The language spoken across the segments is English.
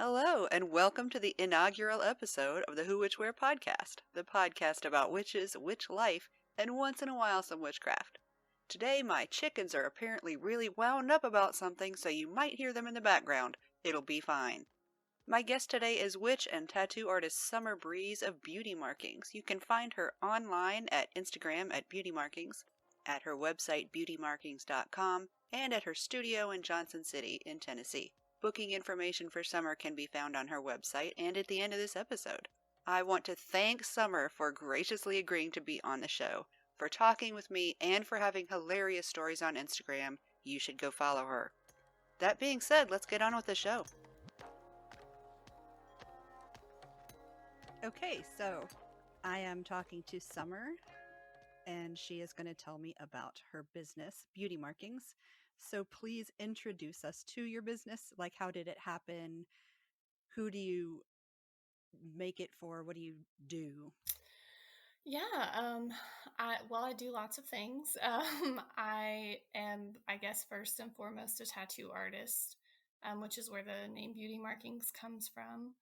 Hello, and welcome to the inaugural episode of the Who Witch Where podcast, the podcast about witches, witch life, and once in a while some witchcraft. Today, my chickens are apparently really wound up about something, so you might hear them in the background. It'll be fine. My guest today is witch and tattoo artist Summer Breeze of Beautymarkings. You can find her online at Instagram at Beautymarkings, at her website beautymarkings.com, and at her studio in Johnson City in Tennessee. Booking information for Summer can be found on her website and at the end of this episode. I want to thank Summer for graciously agreeing to be on the show, for talking with me, and for having hilarious stories on Instagram. You should go follow her. That being said, let's get on with the show. Okay, so I am talking to Summer, and she is going to tell me about her business, Beautymarkings. So please introduce us to your business. Like, how did it happen? Who do you make it for? What do you do? Yeah, I do lots of things. I am, I guess, first and foremost a tattoo artist, which is where the name Beautymarkings comes from.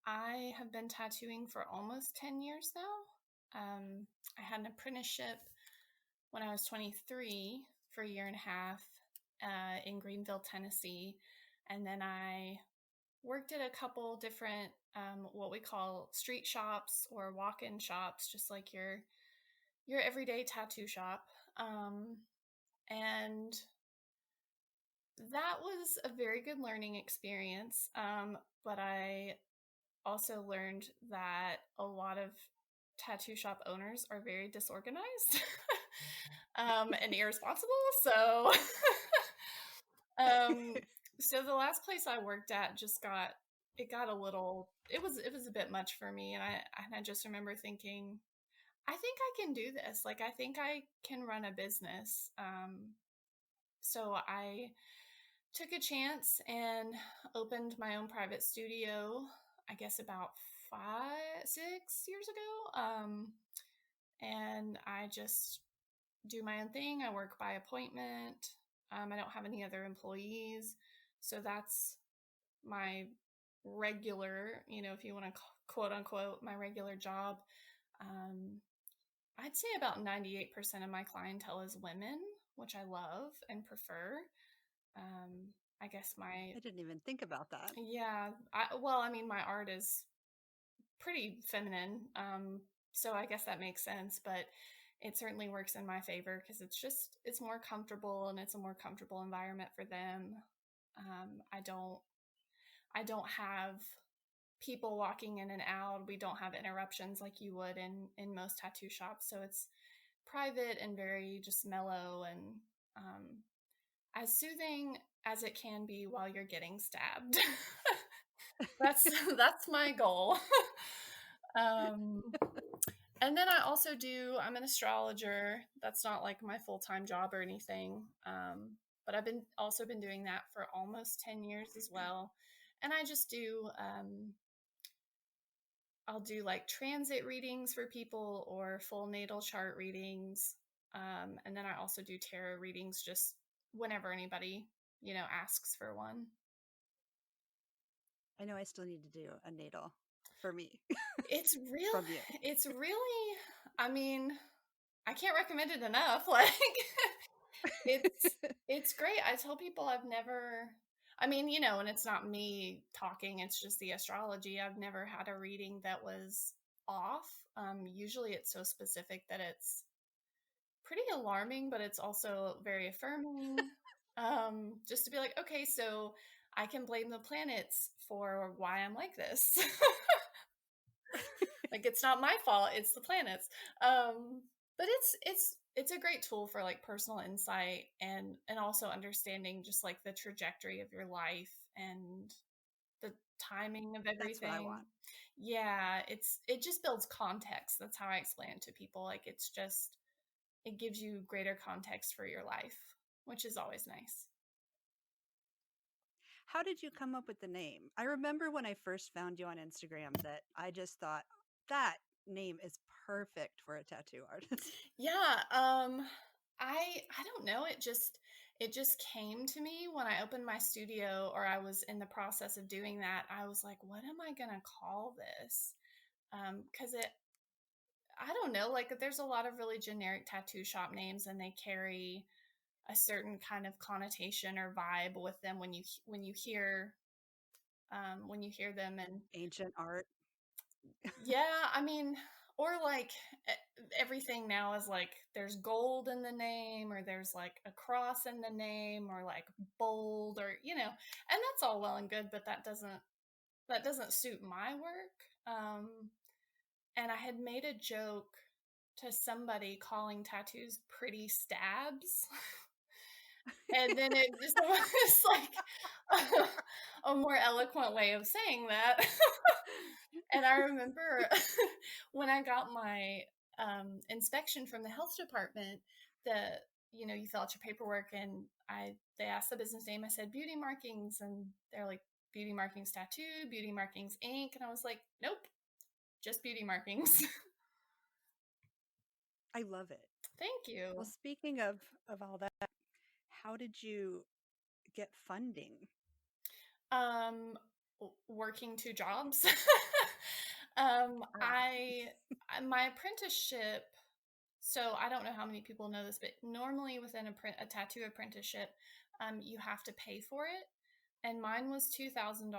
I have been tattooing for almost 10 years now. I had an apprenticeship when I was 23 for a year and a half in Greenville, Tennessee. And then I worked at a couple different what we call street shops or walk-in shops, just like your everyday tattoo shop. And that was a very good learning experience. But I also learned that a lot of tattoo shop owners are very disorganized and irresponsible. So, um, so the last place I worked at got a little. It was a bit much for me, and I just remember thinking, I think I can do this. Like, I think I can run a business. So I took a chance and opened my own private studio, I guess about 6 years ago. And I just do my own thing. I work by appointment. I don't have any other employees. So that's my regular, if you want to quote unquote, my regular job. I'd say about 98% of my clientele is women, which I love and prefer. I guess I didn't even think about that. yeah, my art is pretty feminine. So I guess that makes sense, but it certainly works in my favor because it's more comfortable and it's a more comfortable environment for them. I don't have people walking in and out. We don't have interruptions like you would in most tattoo shops. So it's private and very just mellow and as soothing as it can be while you're getting stabbed. That's my goal. um, and then I'm an astrologer. That's not like my full-time job or anything. But I've been doing that for almost 10 years as well. And I just I'll do like transit readings for people or full natal chart readings. And then I also do tarot readings just whenever anybody, asks for one. I know I still need to do a natal for me. It's From you. it's really, I mean, I can't recommend it enough. Like it's great. I tell people and it's not me talking, it's just the astrology. I've never had a reading that was off. Usually it's so specific that it's pretty alarming, but it's also very affirming. Just to be like, okay, so I can blame the planets for why I'm like this. Like it's not my fault, it's the planets. But it's a great tool for like personal insight and also understanding just like the trajectory of your life and the timing of That's what I everything. want. Yeah, it just builds context. That's how I explain it to people. Like it gives you greater context for your life, which is always nice. How did you come up with the name? I remember when I first found you on Instagram that I just thought that name is perfect for a tattoo artist. Yeah, I don't know. It just came to me when I opened my studio, or I was in the process of doing that. I was like, what am I gonna call this? Because it I don't know, like there's a lot of really generic tattoo shop names, and they carry a certain kind of connotation or vibe with them when you hear them. And Ancient art. yeah, I mean, or like everything now is like there's gold in the name, or there's like a cross in the name, or like bold, or and that's all well and good, but that doesn't suit my work. And I had made a joke to somebody calling tattoos pretty stabs. And then it just was like a more eloquent way of saying that. And I remember when I got my inspection from the health department, you fill out your paperwork, and they asked the business name. I said Beauty Markings, and they're like, Beauty Markings Tattoo, Beauty Markings Ink, and I was like, nope, just Beauty Markings. I love it. Thank Well, you. speaking of all that, how did you get funding? Um, Working two jobs. Ah, My apprenticeship. So I don't know how many people know this, but normally within a tattoo apprenticeship, you have to pay for it, and mine was $2,000,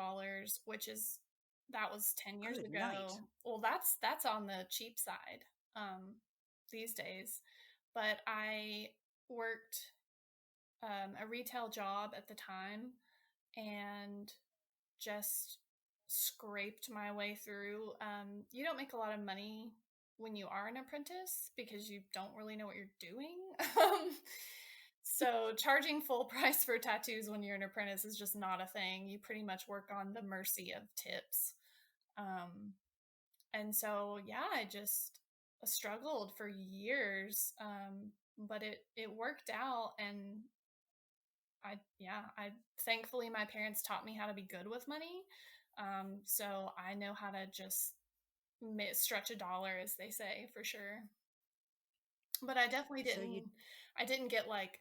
that was 10 years good night. ago. Well, that's on the cheap side these days, but I worked a retail job at the time, and just scraped my way through. You don't make a lot of money when you are an apprentice because you don't really know what you're doing. So charging full price for tattoos when you're an apprentice is just not a thing. You pretty much work on the mercy of tips. And so, yeah, I just struggled for years. But it worked out, and I thankfully my parents taught me how to be good with money. So I know how to just stretch a dollar, as they say, for sure. But I definitely So you didn't get like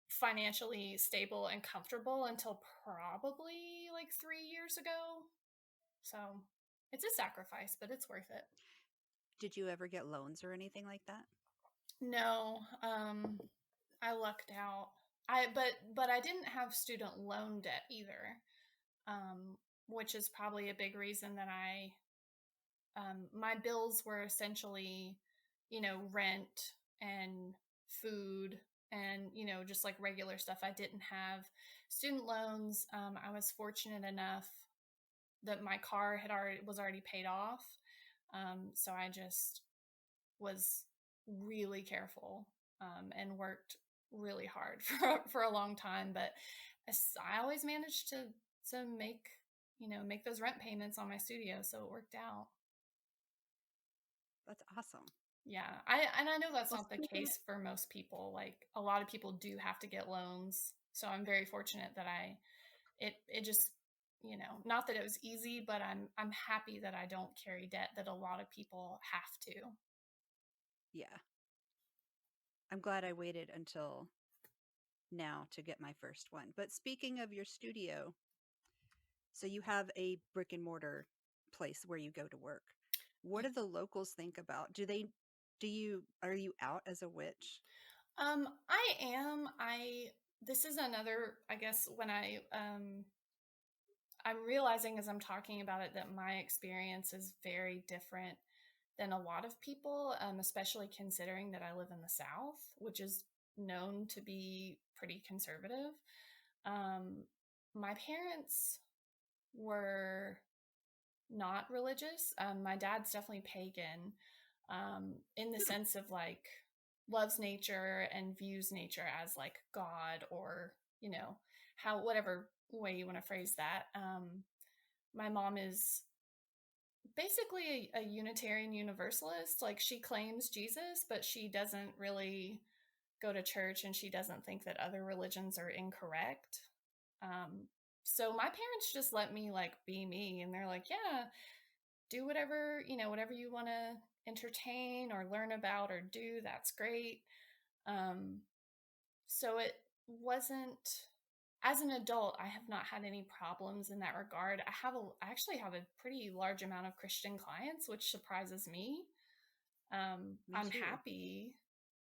financially stable and comfortable until probably like 3 years ago. So it's a sacrifice, but it's worth it. did you ever get loans or anything like that? No, I lucked out. But I didn't have student loan debt either, which is probably a big reason that my bills were essentially, rent and food, and, just like regular stuff. I didn't have student loans. I was fortunate enough that my car was already paid off. So I just was really careful, and worked really hard for a long time. But I always managed to make those rent payments on my studio, so it worked out. That's awesome. Yeah, I know that's Well, not the speaking case for most people. Like a lot of people do have to get loans. So I'm very fortunate that it just, not that it was easy, but I'm happy that I don't carry debt that a lot of people have to. yeah, I'm glad I waited until now to get my first one. But speaking of your studio, so you have a brick and mortar place where you go to work. What do the locals think about? Are you out as a witch? I am. This is another, I guess, when I'm realizing as I'm talking about it that my experience is very different than a lot of people, especially considering that I live in the South, which is known to be pretty conservative. Um, my parents were not religious. My dad's definitely pagan, in the Hmm, sense of like loves nature and views nature as like God, or whatever way you want to phrase that. My mom is basically a Unitarian Universalist. Like she claims Jesus, but she doesn't really go to church, and she doesn't think that other religions are incorrect. Um, so my parents just let me like be me, and they're like, yeah, do whatever you want to entertain or learn about or do. That's great. Um, So it wasn't, as an adult, I have not had any problems in that regard. I actually have a pretty large amount of Christian clients, which surprises me. Me I'm too. happy.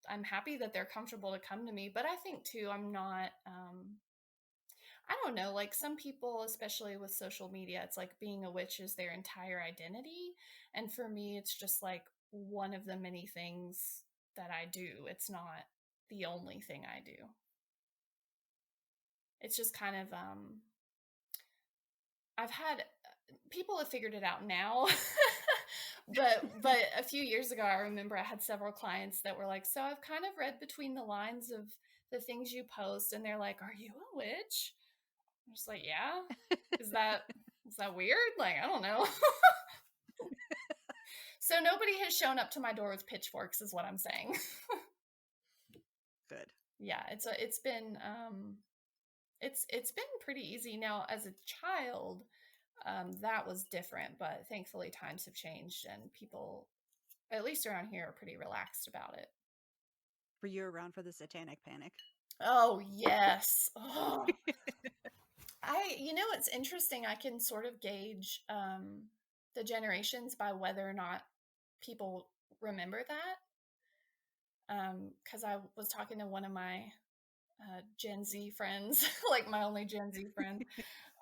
I'm happy that they're comfortable to come to me, but I think too, I'm not, I don't know, like some people, especially with social media, it's like being a witch is their entire identity. And for me, it's just like one of the many things that I do. It's not the only thing I do. It's just kind of, I've had people have figured it out now. But a few years ago, I remember I had several clients that were like, "So I've kind of read between the lines of the things you post," and they're like, "Are you a witch?" I'm just like, "Yeah." Is that is that weird? Like, I don't know. So nobody has shown up to my door with pitchforks, is what I'm saying. Good. Yeah, it's been pretty easy now. As a child, that was different, but thankfully times have changed and people, at least around here, are pretty relaxed about it. Were you around for the Satanic Panic? Oh yes. Oh, it's interesting. I can sort of gauge the generations by whether or not people remember that. Because I was talking to one of my Gen Z friends, like my only Gen Z friend,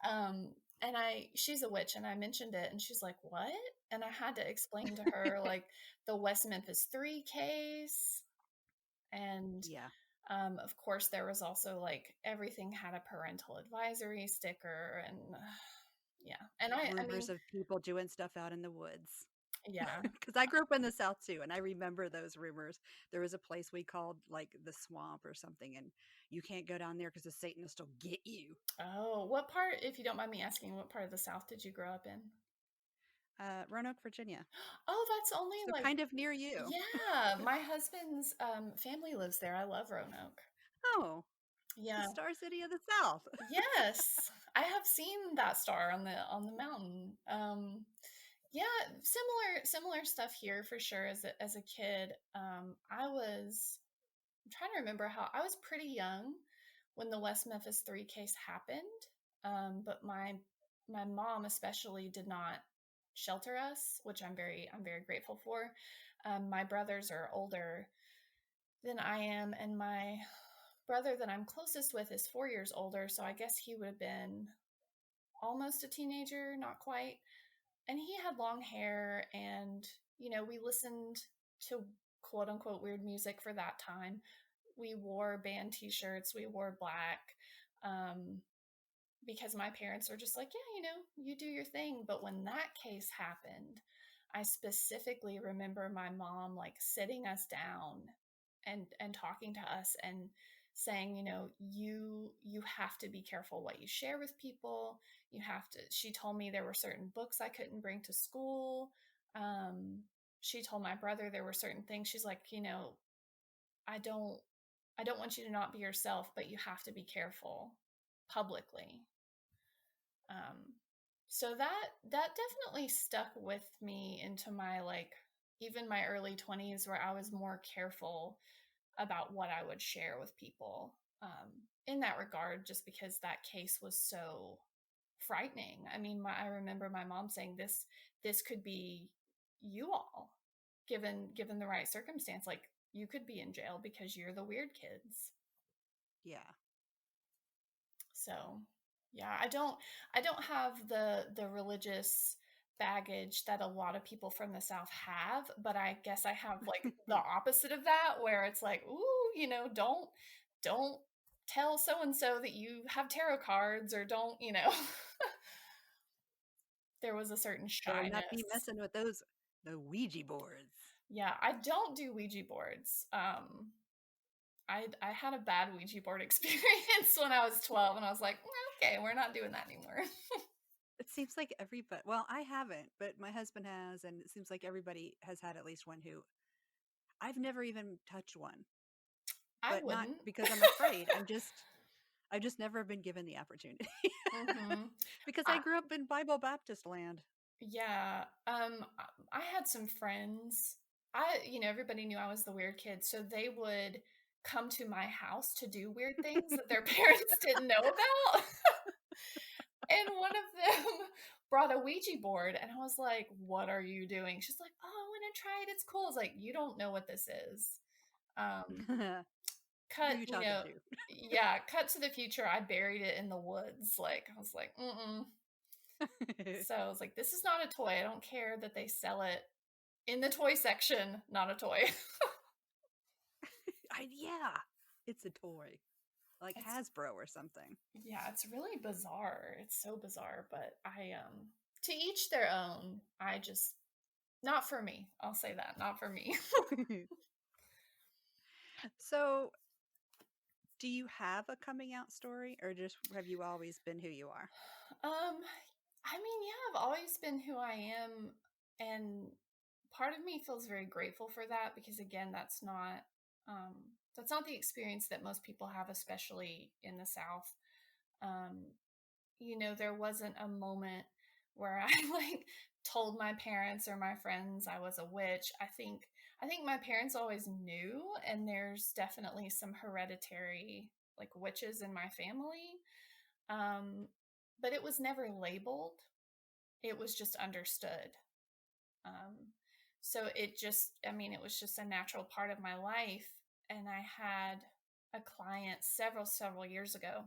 um, and she's a witch, and I mentioned it, and she's like, "What?" And I had to explain to her like the West Memphis 3 case, and Yeah. of course, there was also like everything had a parental advisory sticker, and yeah, and I Rumors mean, of people doing stuff out in the woods. yeah. Because I grew up in the South too, and I remember those rumors. There was a place we called like the swamp or something, and you can't go down there because the Satanist will get you. Oh, what part, if you don't mind me asking, what part of the South did you grow up in? Roanoke, Virginia. Oh, that's only So like, kind of near you. yeah, my husband's family lives there. I love Roanoke. Oh, the Yeah. Star City of the South. Yes. I have seen that star on the mountain. Yeah, similar stuff here for sure as a kid. I'm trying to remember how I was pretty young when the West Memphis 3 case happened. But my mom especially did not shelter us, which I'm very grateful for. My brothers are older than I am, and my brother that I'm closest with is 4 years older, so I guess he would have been almost a teenager, not quite. And he had long hair, and we listened to quote unquote weird music for that time. We wore band t-shirts, we wore black, um, because my parents are just like, yeah, you do your thing. But when that case happened, I specifically remember my mom like sitting us down and talking to us and saying, you have to be careful what you share with people. You have to. She told me there were certain books I couldn't bring to school. Um, she told my brother there were certain things. She's like, I don't I don't want you to not be yourself, but you have to be careful publicly. Um, so that definitely stuck with me into my like even my early 20s, where I was more careful about what I would share with people in that regard, just because that case was so frightening. I mean, I remember my mom saying this could be you all, given the right circumstance. Like you could be in jail because you're the weird kids. Yeah. So, yeah, I don't have the religious baggage that a lot of people from the South have, but I guess I have like the opposite of that, where it's like, ooh, don't tell so and so that you have tarot cards, or don't. There was a certain Better not be shyness. messing with the Ouija boards. Yeah, I don't do Ouija boards. I had a bad Ouija board experience when I was 12, and I was like, okay, we're not doing that anymore. It seems like everybody, well, I haven't, but my husband has, and it seems like everybody has had at least one who I've never even touched one, I but not wouldn't. because I'm afraid. I've just never been given the opportunity hmm because I I, grew up in Bible Baptist land. yeah. I had some friends. Everybody knew I was the weird kid, so they would come to my house to do weird things that their parents didn't know about. And one of them brought a Ouija board, and I was like, "What are you doing?" She's like, "Oh, I want to try it. It's cool." I was like, "You don't know what this is." Um, Who cut, you talking to? yeah, cut to the future. I buried it in the woods. Like, I was like, mm-mm. So I was like, this is not a toy. I don't care that they sell it in the toy section. Not a toy. Yeah, it's a toy, like It's Hasbro or something. yeah, it's really bizarre. It's so bizarre, but to each their own. I just not for me. I'll say that. Not for me. So, do you have a coming out story, or just have you always been who you are? I mean, yeah, I've always been who I am, and part of me feels very grateful for that because again, um that's not the experience that most people have, especially in the South. Um, there wasn't a moment where I like told my parents or my friends I was a witch. I think my parents always knew, and there's definitely some hereditary like witches in my family. Um, but it was never labeled. It was just understood. Um, so it was just a natural part of my life. And I had a client several years ago.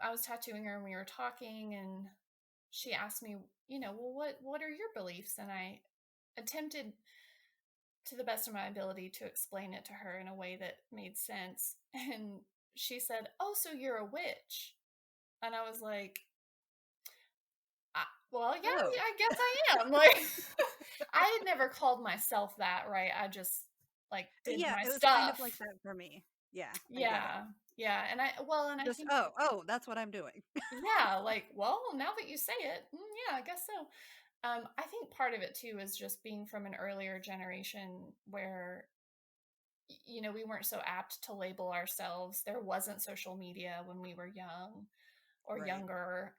I was tattooing her and we were talking, and she asked me, well, what are your beliefs? And I attempted to the best of my ability to explain it to her in a way that made sense. And she said, "Oh, so you're a witch?" And I was like, well, yeah, Oh, I guess I am. Like, I had never called myself that, right? I just like did yeah, my it was kind of stuff. like that for me. Yeah, I get it. Yeah, yeah, and I Just think oh, that's what I'm doing. yeah, like, well, now that you say it, yeah, I guess so. I think part of it too is just being from an earlier generation where we weren't so apt to label ourselves. There wasn't social media when we were young or Right. younger.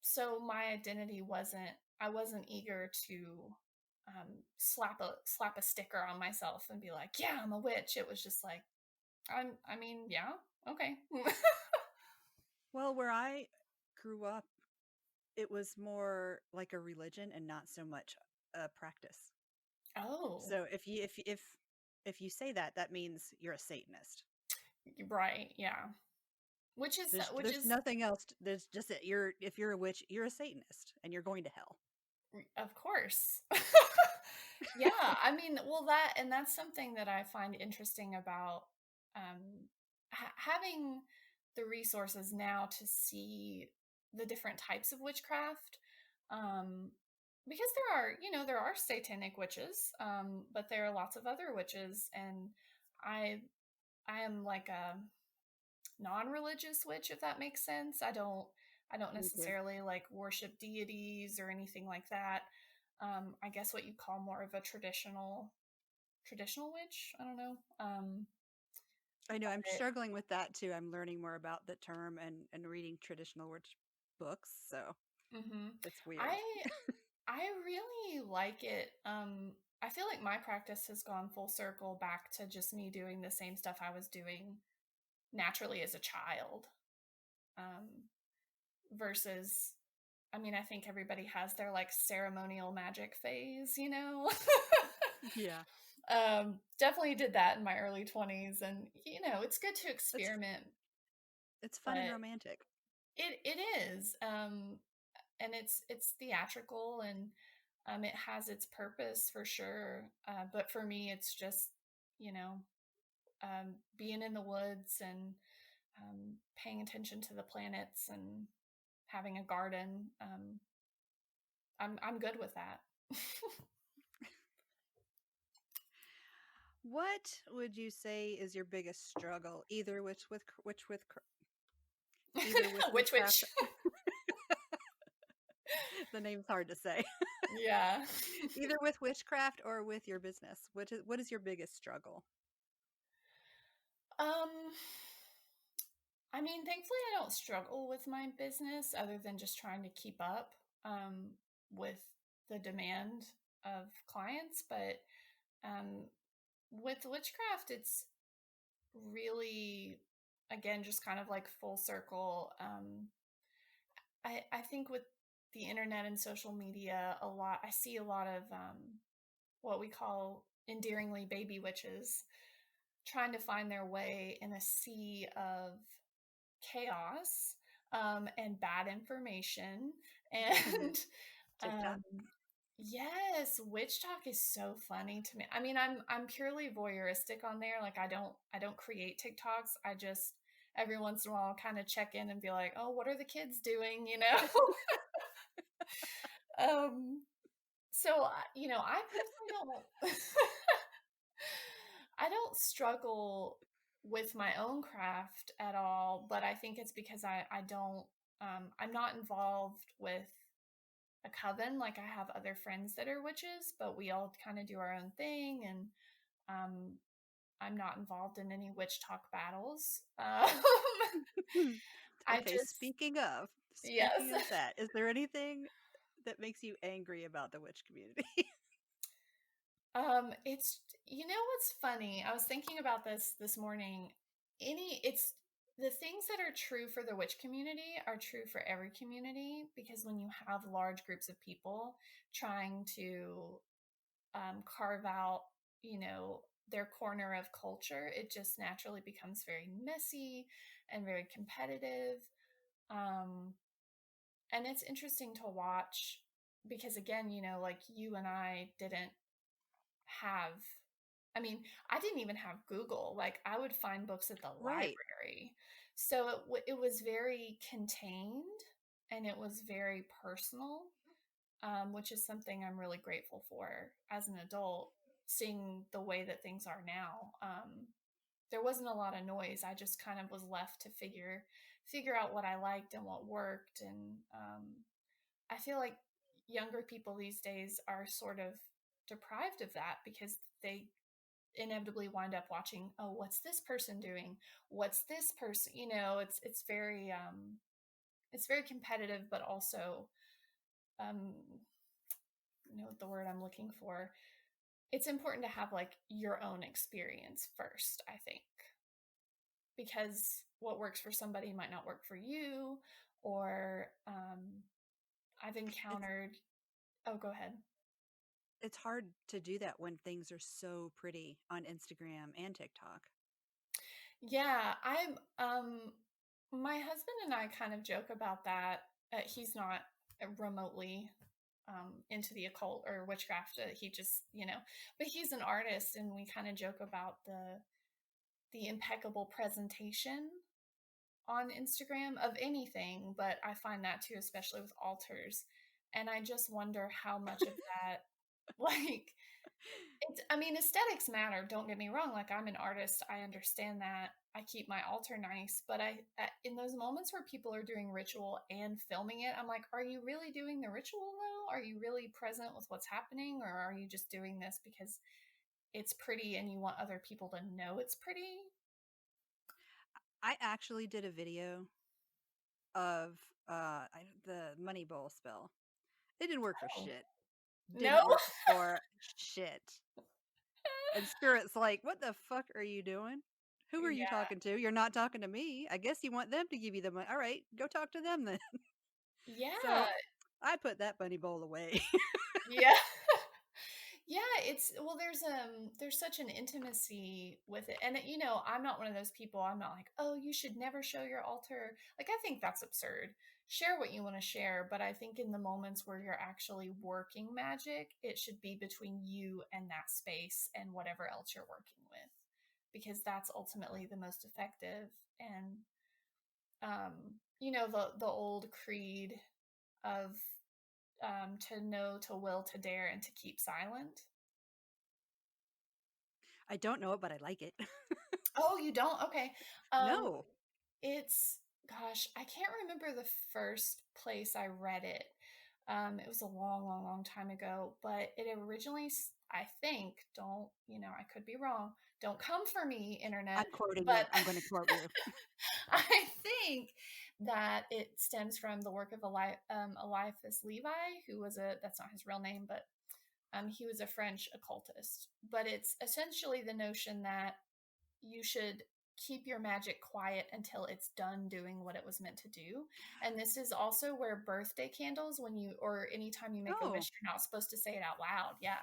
So my identity wasn't. I wasn't eager to slap a sticker on myself and be like, "Yeah, I'm a witch." It was just like, I mean, yeah, okay. Well, where I grew up, it was more like a religion and not so much a practice. Oh, So if you say that, that means you're a Satanist. right, yeah. Which is which There's is nothing else. There's just that you're if you're a witch, you're a Satanist, and you're going to hell. of course. Yeah, I mean, well, that's something that I find interesting about having the resources now to see the different types of witchcraft. Um, because there are satanic witches, but there are lots of other witches, and I I am like a non-religious witch, if that makes sense. I don't Me too. necessarily like worship deities or anything like that. I guess what you call more of a traditional witch. I don't know. I know I'm But, struggling with that too. I'm learning more about the term and reading traditional witch books, so mhm. it's I weird. I really like it. I feel like my practice has gone full circle back to just me doing the same stuff I was doing naturally as a child. Um, versus I mean, I think everybody has their like ceremonial magic phase. Yeah, Definitely did that in my early 20s, and it's good to it's experiment, it's fun and but romantic. it is and it's theatrical, and it has its purpose for sure. But for me it's just, you know, being in the woods and paying attention to the planets and having a garden. I'm good with that. What would you say is your biggest struggle, either either with Which witchcraft? The name's hard to say. yeah. Either with witchcraft or with your business. What is your biggest struggle? um I mean, thankfully I don't struggle with my business other than just trying to keep up with the demand of clients, but um with witchcraft, it's really, again, just kind of like full circle. I think with the internet and social media, I see a lot of what we call endearingly baby witches trying to find their way in a sea of chaos and bad information. And TikTok. um, yes, witch talk is so funny to me. I mean, I'm purely voyeuristic on there. Like I don't create TikToks. I just every once in a while kind of check in and be like, oh, what are the kids doing? You know. um, so I personally don't. I don't struggle with my own craft at all, but I think it's because I don't I'm not involved with a coven. Like I have other friends that are witches, but we all kind of do our own thing, and um I'm not involved in any witch talk battles. I Okay, just yes. speaking of that, is there anything that makes you angry about the witch community? It's what's funny? I was thinking about this morning. It's the things that are true for the witch community are true for every community because when you have large groups of people trying to carve out, their corner of culture, it just naturally becomes very messy and very competitive. Um, and it's interesting to watch because again, like you and I didn't have I mean, I didn't even have Google. Like I would find books at the Right. library. So it was very contained and it was very personal, which is something I'm really grateful for as an adult, seeing the way that things are now. There wasn't a lot of noise. I just kind of was left to figure out what I liked and what worked. And I feel like younger people these days are sort of deprived of that because they inevitably wind up watching, oh, what's this person doing, what's this person, it's very competitive, but also um the word I'm looking for, it's important to have like your own experience first, I think, because what works for somebody might not work for you. Or I've It's encountered oh, go ahead. it's hard to do that when things are so pretty on Instagram and TikTok. Yeah, my husband and I kind of joke about that. He's not remotely into the occult or witchcraft. He just, but he's an artist, and we kind of joke about the impeccable presentation on Instagram of anything. But I find that too, especially with altars, and I just wonder how much of that, like, I mean, aesthetics matter. Don't get me wrong. Like, I'm an artist. I understand that. I keep my altar nice, but in those moments where people are doing ritual and filming it, I'm like, are you really doing the ritual though? Are you really present with what's happening, or are you just doing this because it's pretty and you want other people to know it's pretty? I actually did a video of the money bowl spell. It didn't work for Oh, shit. no. Didn't work for shit. And Spirit's like, "What the fuck are you doing? Who are you Yeah. talking to? You're not talking to me. I guess you want them to give you the money. All right, go talk to them then." Yeah. So I put that bunny bowl away. Yeah. Yeah, it's well, there's such an intimacy with it. And I'm not one of those people. I'm not like, "Oh, you should never show your altar." Like I think that's absurd. Share what you want to share, but I think in the moments where you're actually working magic, it should be between you and that space and whatever else you're working with, because that's ultimately the most effective. And the old creed of to know, to will, to dare, and to keep silent. I don't know it, but I like it. Oh, you don't? Okay. Um, No, it's gosh, I can't remember the first place I read it. It was a long, long, long time ago, but it originally, I think, don't, I could be wrong. Don't come for me, internet, I'm quoting but you. I'm going to quote you. I think that it stems from the work of Eliphas Levi, who was that's not his real name, but He was a French occultist, but it's essentially the notion that you should keep your magic quiet until it's done doing what it was meant to do. And this is also where birthday candles, when you, or anytime you make a Oh, wish, you're not supposed to say it out loud. Yeah.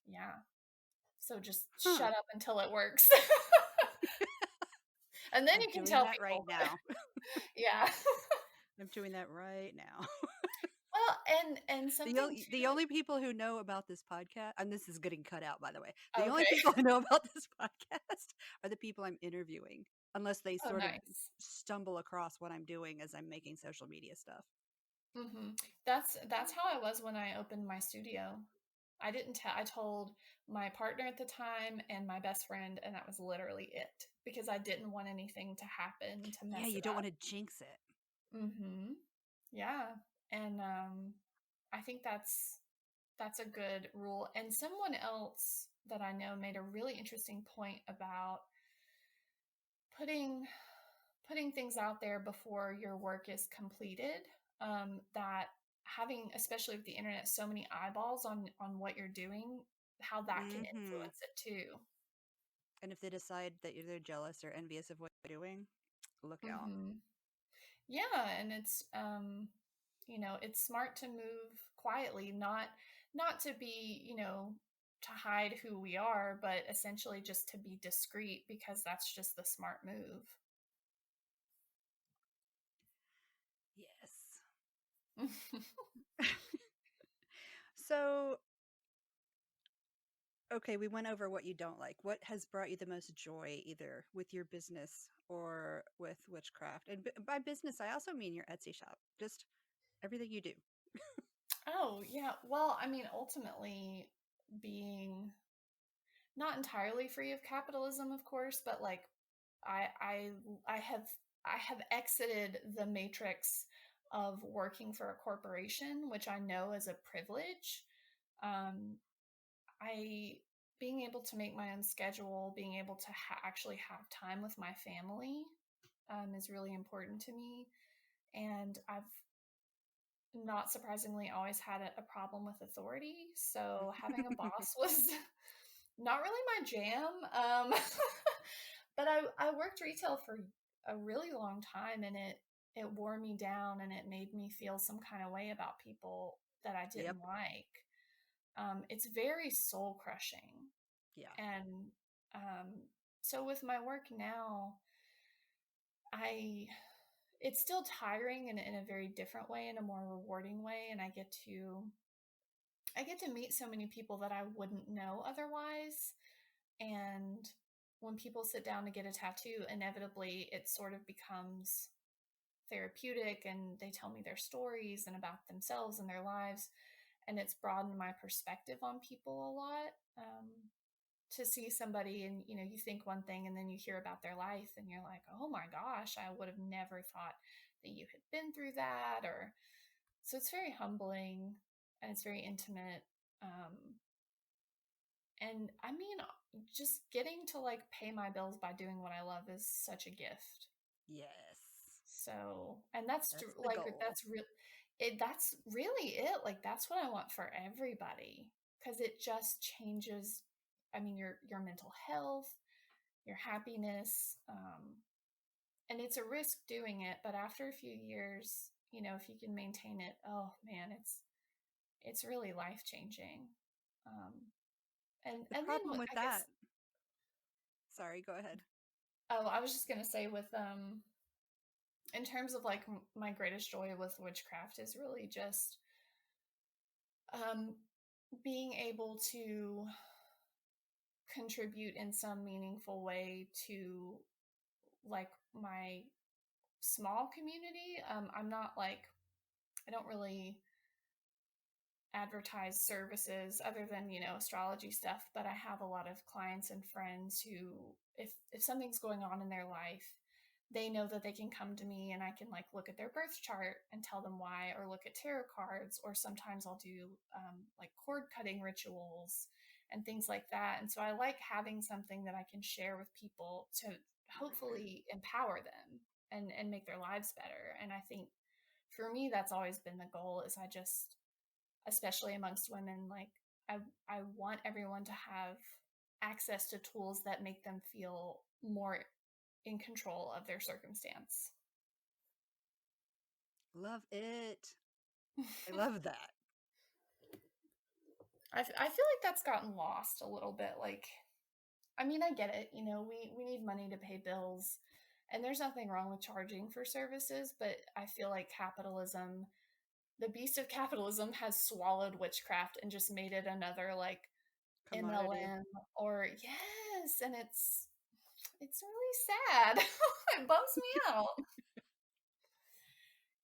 Yeah. So just huh. shut up until it works. And then I'm you can doing tell that right people. now. Yeah. I'm doing that right now. Well, and something The too. only people who know about this podcast, and this is getting cut out by the way. The only Okay. people who know about this podcast are the people I'm interviewing, unless they Oh, sort of nice. stumble across what I'm doing as I'm making social media stuff. That's how I was when I opened my studio. I didn't tell. I told my partner at the time and my best friend, and that was literally it because I didn't want anything to happen to Yeah, mess you it don't want up. to jinx it. Yeah, and I think that's a good rule. And someone else that I know made a really interesting point about putting putting things out there before your work is completed. That having, especially with the internet, so many eyeballs on what you're doing, how that can Hmm. influence it too. And if they decide that they're jealous or envious of what you're doing, look out. hmm Yeah, and it's it's smart to move quietly, not to be, to hide who we are, but essentially just to be discreet because that's just the smart move. Yes. So, okay, we went over what you don't like. What has brought you the most joy, either with your business or with witchcraft? And by business, I also mean your Etsy shop, just everything you do. Oh, yeah. Well, I mean, ultimately being not entirely free of capitalism, of course, but like I I I have I have exited the matrix of working for a corporation, which I know is a privilege. Um, I being able to make my own schedule, being able to actually have time with my family, is really important to me. And I've not surprisingly always had a problem with authority. So having a boss was not really my jam. But I worked retail for a really long time, and it wore me down, and it made me feel some kind of way about people that I Yep. didn't like. It's very soul crushing. Yeah. And um, so with my work now, I it's still tiring in a very different way, in a more rewarding way, and I get to meet so many people that I wouldn't know otherwise. And when people sit down to get a tattoo, inevitably it sort of becomes therapeutic, and they tell me their stories and about themselves and their lives. And it's broadened my perspective on people a lot. To see somebody, and you think one thing and then you hear about their life and you're like, oh my gosh, I would have never thought that you had been through that. Or so it's very humbling, and it's very intimate. And I mean, just getting to like pay my bills by doing what I love is such a gift. Yes. So, and that's That's the like, goal. that's really it. Like, that's what I want for everybody, because it just changes. I mean, your mental health, your happiness, and it's a risk doing it. But after a few years, if you can maintain it, oh man, it's really life changing. Um, The and then problem with I guess. that, sorry, go ahead. Oh, I was just gonna say with in terms of like my greatest joy with witchcraft is really just um being able to contribute in some meaningful way to like my small community. I'm not like, I don't really advertise services other than astrology stuff, but I have a lot of clients and friends who, if something's going on in their life, they know that they can come to me and I can like look at their birth chart and tell them why, or look at tarot cards, or sometimes I'll do like cord cutting rituals and things like that. And so I like having something that I can share with people to hopefully empower them and make their lives better. And I think for me that's always been the goal, is I just especially amongst women. Like I want everyone to have access to tools that make them feel more in control of their circumstance. Love it. I love that. I feel like that's gotten lost a little bit. Like, I mean, I get it. You know, we need money to pay bills, and there's nothing wrong with charging for services, but I feel like capitalism, the beast of capitalism, has swallowed witchcraft and just made it another like Commodity. MLM or yes, and it's really sad. It bums me out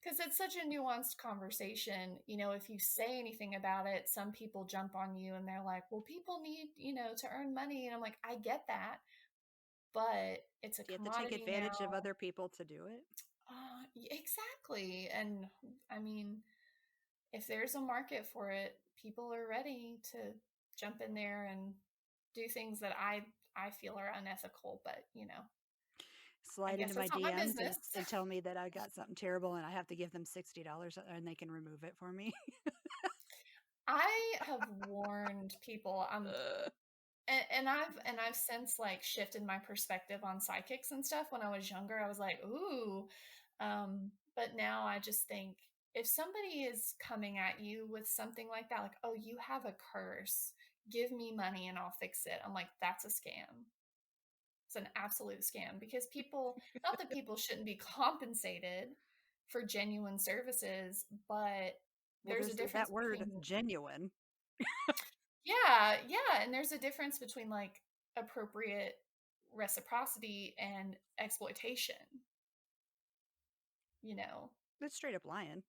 because it's such a nuanced conversation. You know, if you say anything about it, some people jump on you and they're like, well, people need, you know, to earn money. And I'm like, I get that, but it's a Do you have to take commodity now. advantage of other people to do it? Exactly. And I mean, if there's a market for it, people are ready to jump in there and do things that I feel are unethical, but you know, I Slide guess into my that's not my DMs business. and tell me that I got something terrible and I have to give them $60 and they can remove it for me. I have warned people. Uh, And I've since like shifted my perspective on psychics and stuff. When I was younger, I was like, ooh. But now I just think if somebody is coming at you with something like that, like, oh, you have a curse, give me money and I'll fix it. I'm like, that's a scam. It's an absolute scam because people, not that people shouldn't be compensated for genuine services, but well, there's a there's difference that word between, genuine. yeah, yeah. And there's a difference between like appropriate reciprocity and exploitation, you know? That's straight up lying.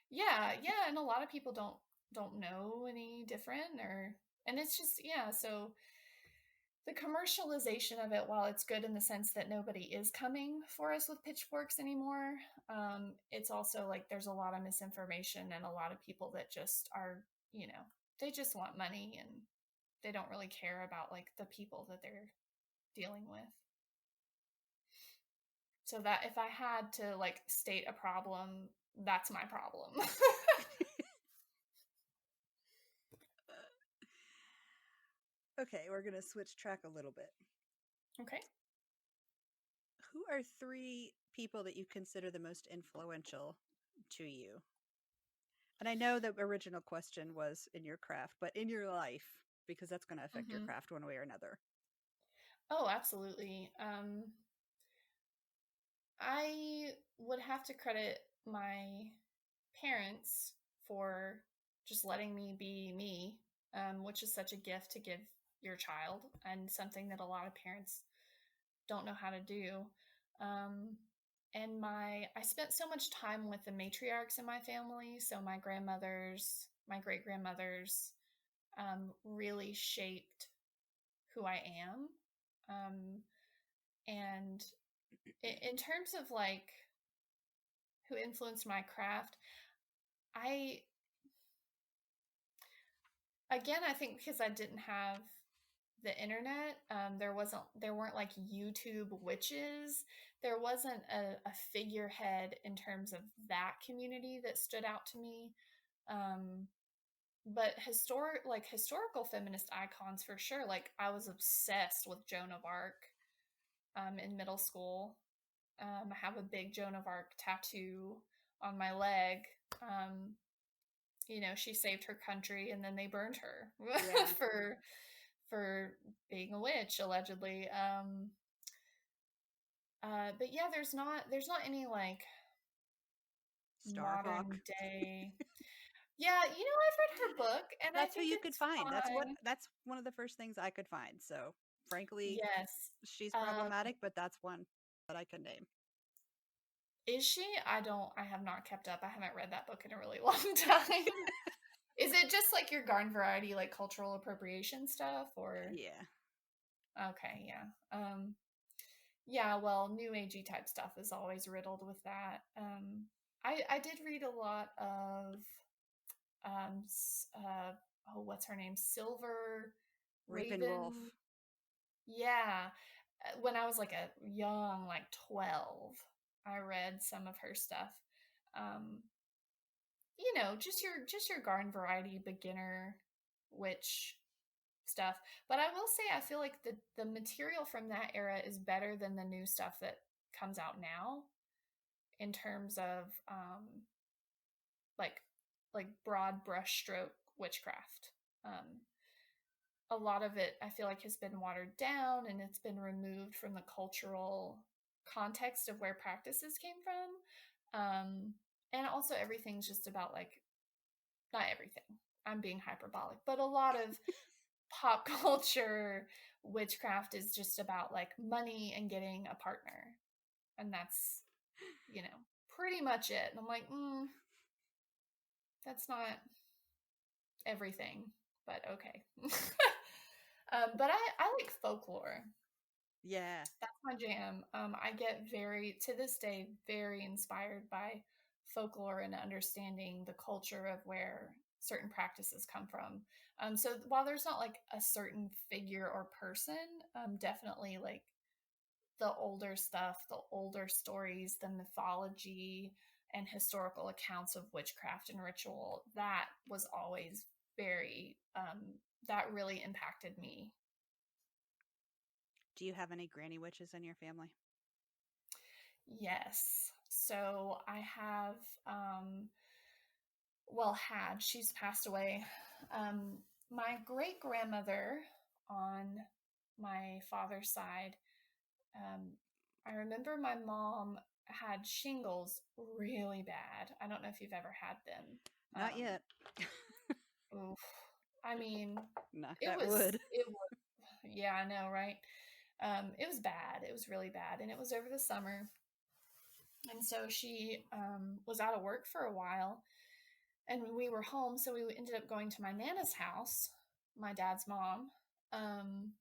Yeah, yeah. And a lot of people don't know any different or and it's just yeah, so the commercialization of it, while it's good in the sense that nobody is coming for us with pitchforks anymore, it's also like there's a lot of misinformation and a lot of people that just are, you know, they just want money and they don't really care about like the people that they're dealing with. So that if I had to like state a problem, that's my problem. Okay, we're going to switch track a little bit. Okay. Who are three people that you consider the most influential to you? And I know the original question was in your craft, but in your life, because that's going to affect your Hmm. craft one way or another. Oh, absolutely. I would have to credit my parents for just letting me be me, which is such a gift to give your child and something that a lot of parents don't know how to do. Um, and I spent so much time with the matriarchs in my family. So my grandmothers, my great grandmothers, really shaped who I am. Um, and in terms of like who influenced my craft, I again I think because I didn't have the internet, there weren't like YouTube witches. There wasn't a figurehead in terms of that community that stood out to me. Um, but historical feminist icons for sure. Like I was obsessed with Joan of Arc in middle school. I have a big Joan of Arc tattoo on my leg. Um, you know, she saved her country and then they burned her Yeah. for for being a witch allegedly. But yeah, there's not any like Starhawk. modern day. Yeah, you know, I've read her book and I That's who think you could it's find. fine. That's one of the first things I could find. So, frankly, Yes. she's Um, problematic, but that's one that I can name. is she? I have not kept up. I haven't read that book in a really long time. Is it just like your garden variety, like cultural appropriation stuff or Yeah. okay, yeah. Yeah, well, new agey type stuff is always riddled with that. I did read a lot of um oh, what's her name? Silver Ravenwolf. Raven. Yeah. When I was like a young, like 12, I read some of her stuff. Um just your garden variety beginner witch stuff. But I will say I feel like the material from that era is better than the new stuff that comes out now in terms of like broad brushstroke witchcraft. Um, a lot of it I feel like has been watered down and it's been removed from the cultural context of where practices came from. And also everything's just about like not everything. I'm being hyperbolic, but a lot of pop culture witchcraft is just about like money and getting a partner. And that's, pretty much it. And I'm like, that's not everything, but okay. But I like folklore. Yeah. That's my jam. I get to this day, very inspired by folklore and understanding the culture of where certain practices come from. So while there's not like a certain figure or person, definitely like the older stuff, the older stories, the mythology and historical accounts of witchcraft and ritual, that was always that really impacted me. Do you have any granny witches in your family? Yes. So I have, well, she's passed away. Um, my great grandmother on my father's side, um, I remember my mom had shingles really bad. I don't know if you've ever had them. Not yet. Oof. I mean, Knock that wood. it was, yeah, I know, right? It was bad. It was really bad. And it was over the summer. And so she was out of work for a while and we were home. So we ended up going to my Nana's house, my dad's mom. Um,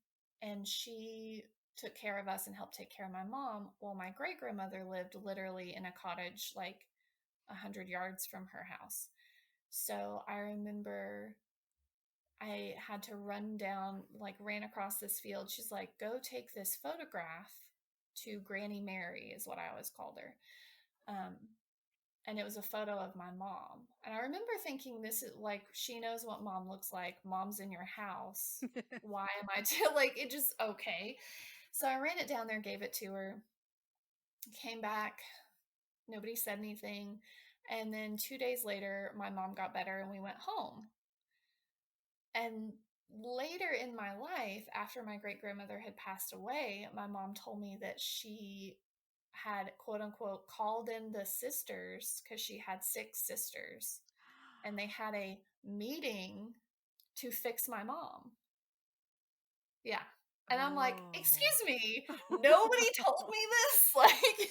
and she took care of us and helped take care of my mom. Well, my great grandmother lived literally in a cottage like 100 yards from her house. So I remember I had to ran across this field. She's like, go take this photograph to Granny Mary, is what I always called her. Um, and it was a photo of my mom. And I remember thinking, this is like, she knows what mom looks like. Mom's in your house. Why am I like, it just, okay. So I ran it down there, gave it to her, came back. Nobody said anything. And then 2 days later, my mom got better and we went home. And later in my life, after my great grandmother had passed away, my mom told me that she had quote unquote called in the sisters because she had 6 sisters and they had a meeting to fix my mom. Yeah. And I'm like, excuse me, nobody told me this. Like,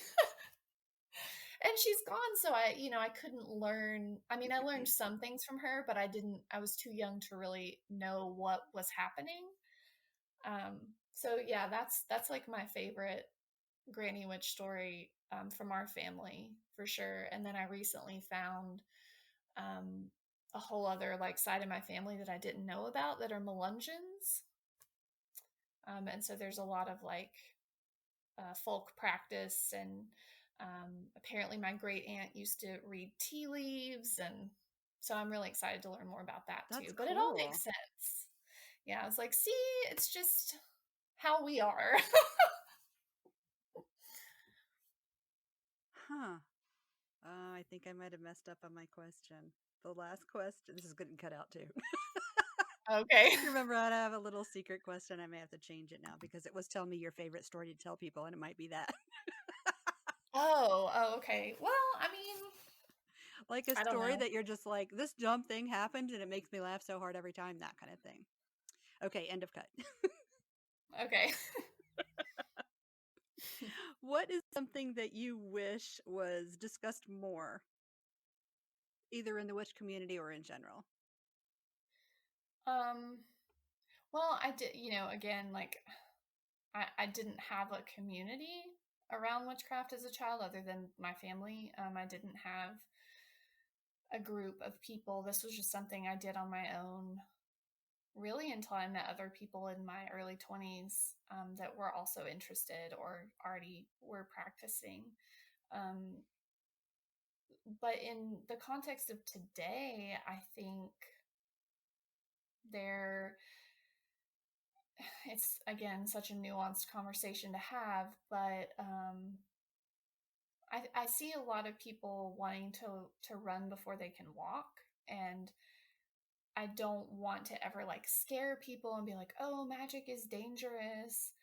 and she's gone. So I couldn't learn. I mean, I learned some things from her, but I was too young to really know what was happening. So yeah, that's like my favorite Granny Witch story from our family for sure. And then I recently found um, a whole other like side of my family that I didn't know about that are Melungeons. And so there's a lot of like folk practice and apparently my great aunt used to read tea leaves and so I'm really excited to learn more about that That's too. But it all cool. makes sense. Yeah, it's like, see, it's just how we are. Huh. I think I might have messed up on my question. The last question. This is getting cut out too. Okay. Remember, I have a little secret question. I may have to change it now because it was telling me your favorite story to tell people, and it might be that. Oh, okay. Well, I mean, Like a I don't story know. that you're just like, this dumb thing happened and it makes me laugh so hard every time, that kind of thing. Okay, end of cut. Okay. What is something that you wish was discussed more, either in the witch community or in general? Um, well, I did, again, like I didn't have a community around witchcraft as a child other than my family. I didn't have a group of people. This was just something I did on my own, really, until I met other people in my early 20s that were also interested or already were practicing. Um, but in the context of today, I think there, it's again such a nuanced conversation to have, but I see a lot of people wanting to run before they can walk, and I don't want to ever like scare people and be like, oh, magic is dangerous.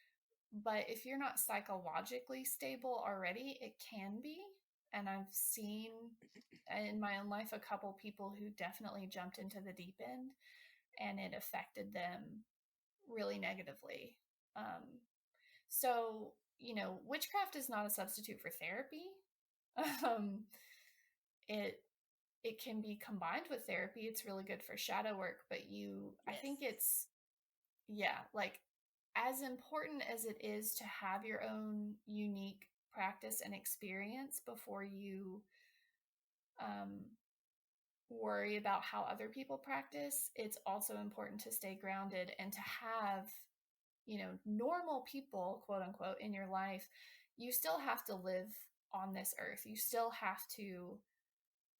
But if you're not psychologically stable already, it can be. And I've seen in my own life a couple people who definitely jumped into the deep end and it affected them really negatively. Um, so, witchcraft is not a substitute for therapy. Um, it it can be combined with therapy. It's really good for shadow work, but I Yes. think it's, yeah, like as important as it is to have your own unique practice and experience before you um, worry about how other people practice, it's also important to stay grounded and to have, normal people, quote unquote, in your life. You still have to live on this earth. You still have to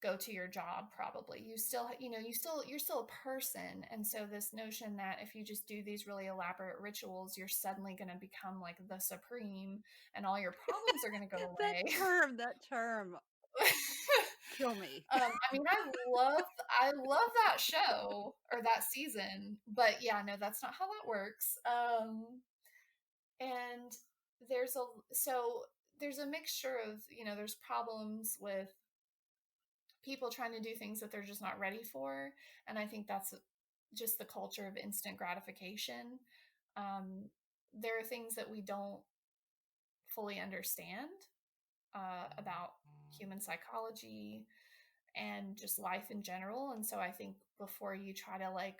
go to your job, probably. You're still a person. And so this notion that if you just do these really elaborate rituals, you're suddenly going to become like the supreme and all your problems are going to go away. That term, kill me. I mean, I love that show or that season, but yeah, no, that's not how that works. And there's a so there's a mixture of, there's problems with people trying to do things that they're just not ready for. And I think that's just the culture of instant gratification. Um, there are things that we don't fully understand about human psychology and just life in general. And so I think before you try to like,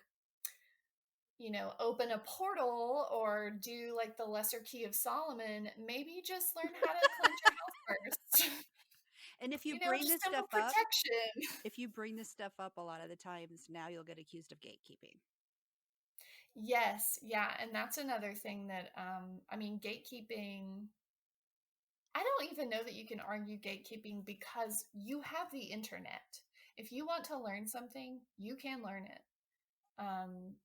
open a portal or do like the lesser key of Solomon, maybe just learn how to cleanse your house first. And if you bring Just this simple stuff up, protection. if you bring this stuff up a lot of the times, now you'll get accused of gatekeeping. Yes, yeah, and that's another thing that I mean, gatekeeping, I don't even know that you can argue gatekeeping because you have the internet. If you want to learn something, you can learn it. Um,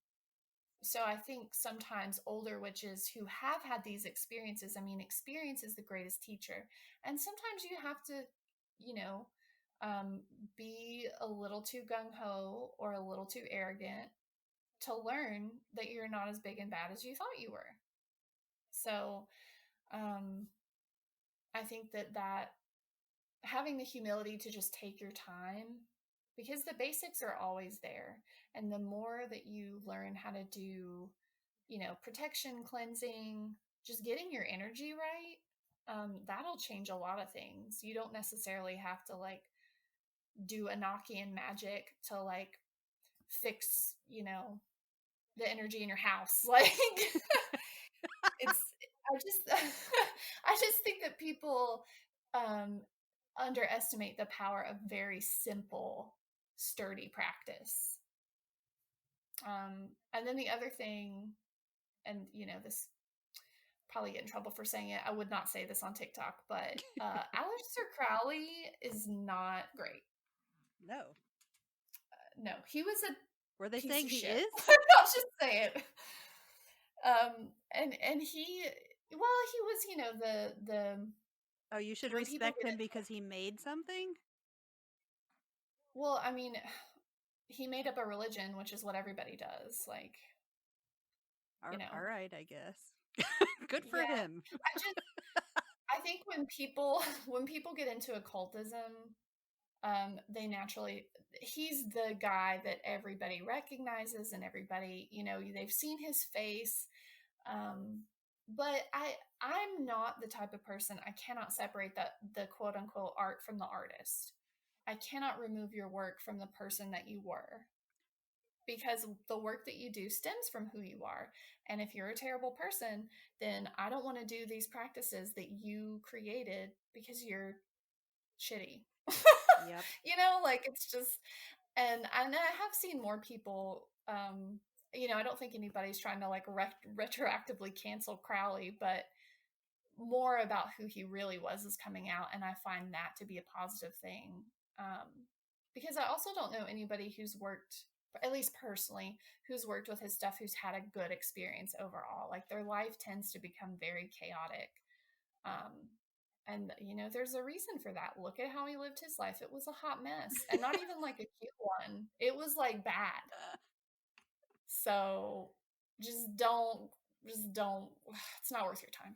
so I think sometimes older witches who have had these experiences, I mean, experience is the greatest teacher. And sometimes you have to, you know, um, be a little too gung ho or a little too arrogant to learn that you're not as big and bad as you thought you were. So um, I think that having the humility to just take your time, because the basics are always there. And the more that you learn how to do, protection, cleansing, just getting your energy right, that'll change a lot of things. You don't necessarily have to like do Enochian magic to like fix, the energy in your house. Like it's I just I just think that people um underestimate the power of very simple, sturdy practice. And then the other thing, and this probably get in trouble for saying it. I would not say this on TikTok, but Aleister Crowley is not great. No. No, he was a Were they piece saying of he shit. is? I'll just say it. And he, well, he was, the Oh, you should when people respect get him into, because he made something? well, I mean, he made up a religion, which is what everybody does. Like, All right, I guess. Good for yeah. him. I think when people when people get into occultism, they naturally, he's the guy that everybody recognizes and everybody, they've seen his face. Um, but I'm not the type of person, I cannot separate the quote unquote art from the artist. I cannot remove your work from the person that you were, because the work that you do stems from who you are. And if you're a terrible person, then I don't want to do these practices that you created because you're shitty. Yep. Like it's just, and I have seen more people, I don't think anybody's trying to like retroactively cancel Crowley, but more about who he really was is coming out. And I find that to be a positive thing. Because I also don't know anybody who's worked, at least personally, who's worked with his stuff who's had a good experience overall. Like their life tends to become very chaotic. Um, and, there's a reason for that. Look at how he lived his life. It was a hot mess, and not even like a cute one. It was like bad. So just don't, it's not worth your time.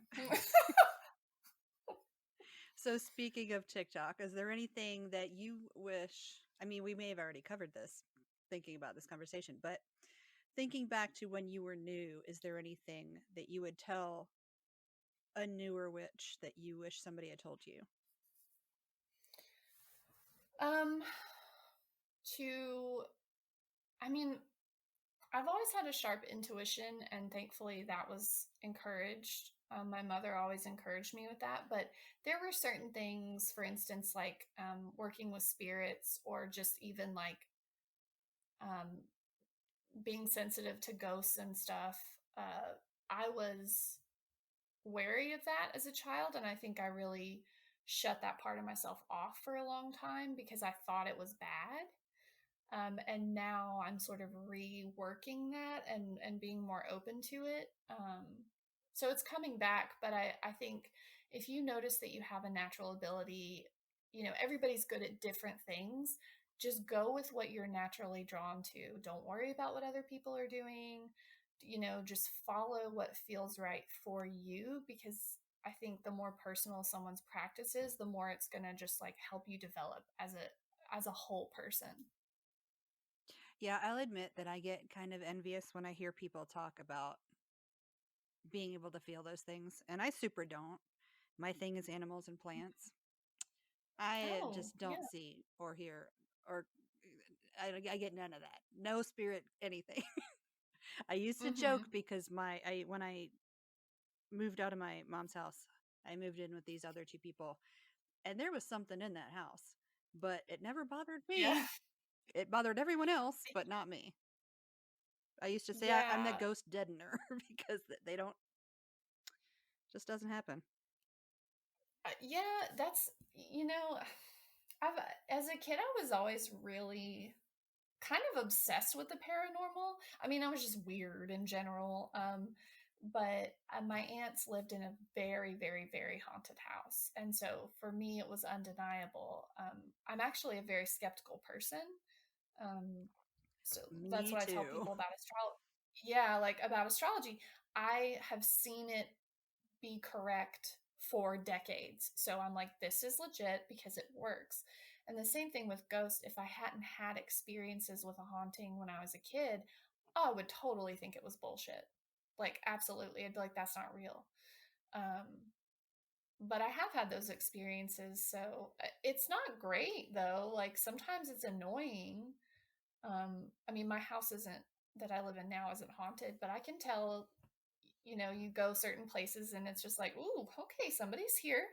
So speaking of TikTok, is there anything that you wish, I mean, we may have already covered this thinking about this conversation, but thinking back to when you were new, is there anything that you would tell a newer witch that you wish somebody had told you? Um, to, I mean, I've always had a sharp intuition, and thankfully that was encouraged. My mother always encouraged me with that, but there were certain things, for instance, like working with spirits, or just even like um, being sensitive to ghosts and stuff. I was wary of that as a child, and I think I really shut that part of myself off for a long time because I thought it was bad. And now I'm sort of reworking that and being more open to it. So it's coming back, but I think if you notice that you have a natural ability, everybody's good at different things. Just go with what you're naturally drawn to. Don't worry about what other people are doing. Just follow what feels right for you, because I think the more personal someone's practice is, the more it's going to just like help you develop as a whole person. Yeah, I'll admit that I get kind of envious when I hear people talk about being able to feel those things, and I super don't. My thing is animals and plants. I Oh, just don't yeah. see or hear or I get none of that. No spirit, anything. I used to joke Mhm. because when I moved out of my mom's house, I moved in with these other two people, and there was something in that house, but it never bothered Yeah. me. It bothered everyone else, but not me. I used to say I'm the Yeah. ghost deadener because they don't, just doesn't happen. Yeah, that's, you know, I've as a kid I was always really kind of obsessed with the paranormal. I mean, I was just weird in general. But my aunts lived in a very, very, very haunted house. And so for me, it was undeniable. I'm actually a very skeptical person. Um, so that's Me what I tell too. people about astrology. Yeah, like about astrology. I have seen it be correct for decades. So I'm like, this is legit because it works. And the same thing with ghosts. If I hadn't had experiences with a haunting when I was a kid, I would totally think it was bullshit. Like, absolutely. I'd be like, that's not real. Um, but I have had those experiences. So it's not great though. Like, sometimes it's annoying. I mean, my house isn't that I live in now isn't haunted, but I can tell, you go certain places and it's just like, ooh, okay, somebody's here.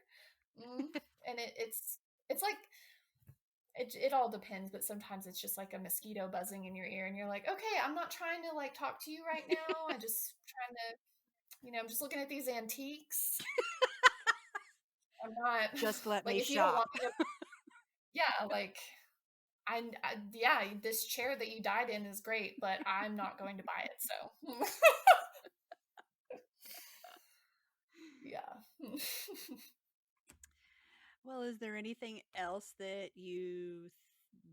Mm. And it's like, it all depends, but sometimes it's just like a mosquito buzzing in your ear and you're like, okay, I'm not trying to like talk to you right now. I'm just trying to, I'm just looking at these antiques. I'm not Just let like, me if you don't want shop. me to, yeah, like, yeah, this chair that you died in is great, but I'm not going to buy it. So, yeah. Well, is there anything else that you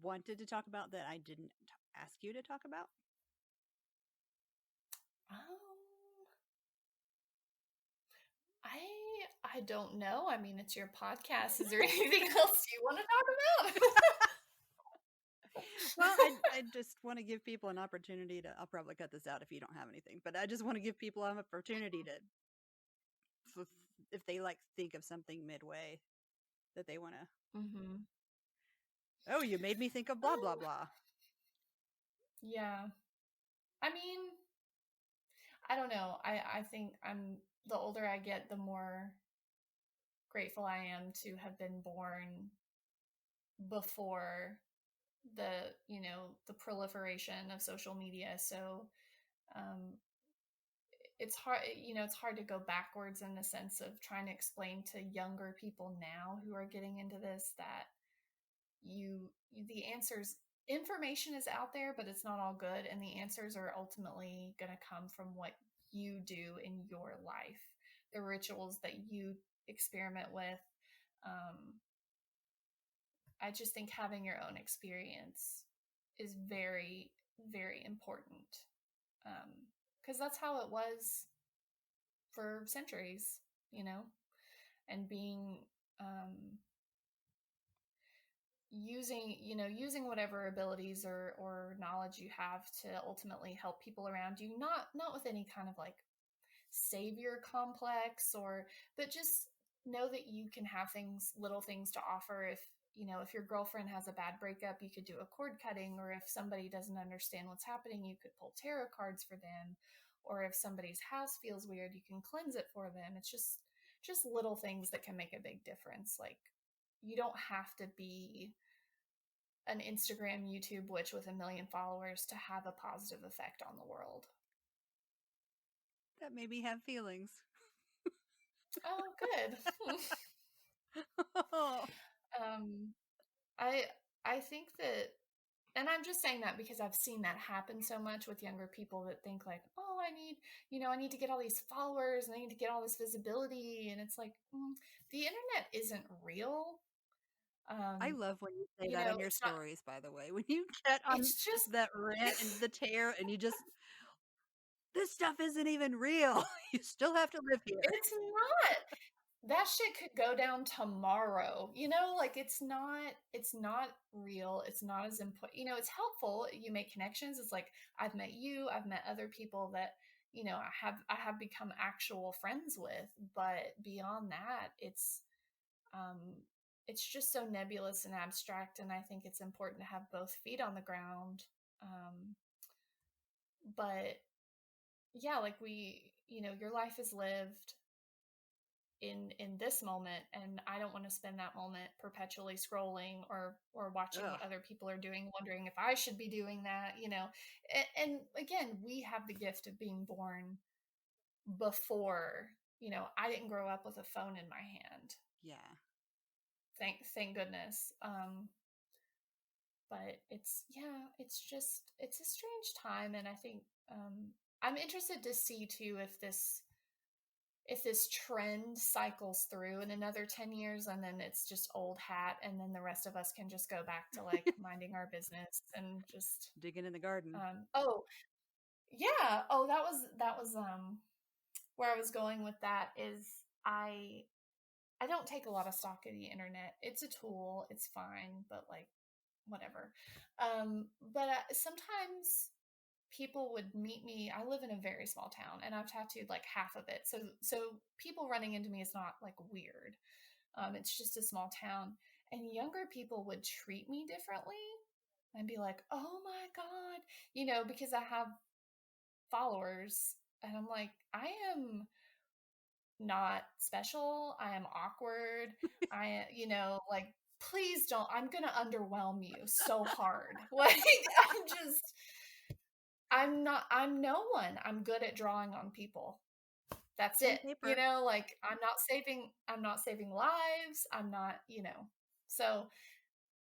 wanted to talk about that I didn't ask you to talk about? Um, I don't know. I mean, it's your podcast. Is there anything else you want to talk about? Well, I just want to give people an opportunity to. I'll probably cut this out if you don't have anything, but I just want to give people an opportunity to, f- if they like think of something midway that they want to. Hmm. Oh, you made me think of blah blah blah. Yeah. I mean, I don't know. I think the older I get, the more grateful I am to have been born before the proliferation of social media. So, um, it's hard to go backwards in the sense of trying to explain to younger people now who are getting into this that the answers, information is out there, but it's not all good, and the answers are ultimately going to come from what you do in your life, the rituals that you experiment with. um, I just think having your own experience is very, very important, because that's how it was for centuries, you know, and being um, using whatever abilities or knowledge you have to ultimately help people around you, not with any kind of like savior complex, or but just know that you can have little things to offer. If your girlfriend has a bad breakup, you could do a cord cutting, or if somebody doesn't understand what's happening, you could pull tarot cards for them, or if somebody's house feels weird, you can cleanse it for them. It's just little things that can make a big difference. Like, you don't have to be an Instagram YouTube witch with 1 million followers to have a positive effect on the world. That made me have feelings. Oh, good. um, I I think that, and I'm just saying that because I've seen that happen so much with younger people that think like, oh, I need to get all these followers and I need to get all this visibility, and it's like, the internet isn't real. I Um, love when you say that on your it's not. stories, by the way. When you get on It's just. that rant and the tear and you just, this stuff isn't even real. You still have to live here. It's not. That shit could go down tomorrow. Like, it's not real. It's not as important. It's helpful. You make connections. It's like, I've met you, I've met other people that, I have become actual friends with. But beyond that, um it's just so nebulous and abstract, and I think it's important to have both feet on the ground. But yeah, like, your life is lived in this moment, and I don't want to spend that moment perpetually scrolling or watching Ugh. what other people are doing, wondering if I should be doing that. And again, we have the gift of being born before. I didn't grow up with a phone in my hand. Yeah. Thank goodness. But it's a strange time, and I think, I'm interested to see too if this trend cycles through in another 10 years, and then it's just old hat, and then the rest of us can just go back to like minding our business and just, Digging in the garden. oh yeah, oh, that was where I was going with that is, I don't take a lot of stock in the internet. It's a tool, it's fine, but like, whatever. But sometimes people would meet me. I live in a very small town, and I've tattooed like half of it. So people running into me is not like weird. It's just a small town, and younger people would treat me differently and be like, "Oh my god," because I have followers, and I'm like, I am not special. I am awkward. Like, please don't. I'm gonna underwhelm you so hard. Like, I'm just I'm no one. I'm good at drawing on people. That's On it. paper. Like, I'm not saving lives. I'm not. So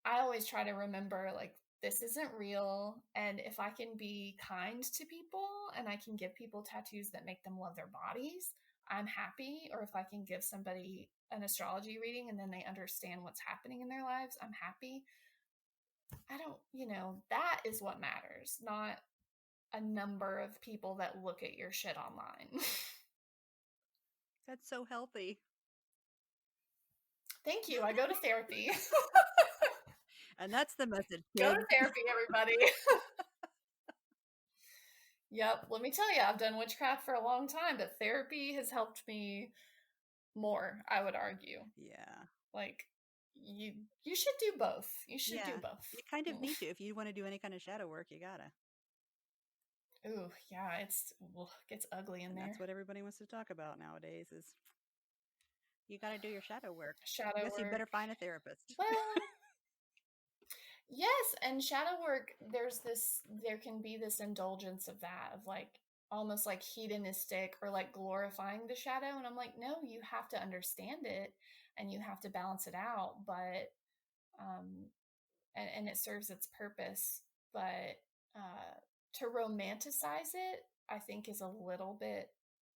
I always try to remember, like, this isn't real, and if I can be kind to people and I can give people tattoos that make them love their bodies, I'm happy. Or if I can give somebody an astrology reading and then they understand what's happening in their lives, I'm happy. I don't, that is what matters, not a number of people that look at your shit online. That's so healthy. Thank you. I go to therapy. And that's the message, Go to kids. therapy, everybody. Yep. Let me tell you, I've done witchcraft for a long time, but therapy has helped me more, I would argue. Yeah. Like, you should do both. You should do Yeah. both. You kind of need to. If you want to do any kind of shadow work, you gotta. Ooh, yeah, gets ugly in And that's there. what everybody wants to talk about nowadays is you gotta do your shadow work. I Shadow guess you work. better find a therapist. Well, yes, and shadow work, there can be this indulgence of that, of like almost like hedonistic or like glorifying the shadow. And I'm like, no, you have to understand it and you have to balance it out. But um, and it serves its purpose. But to romanticize it, I think, is a little bit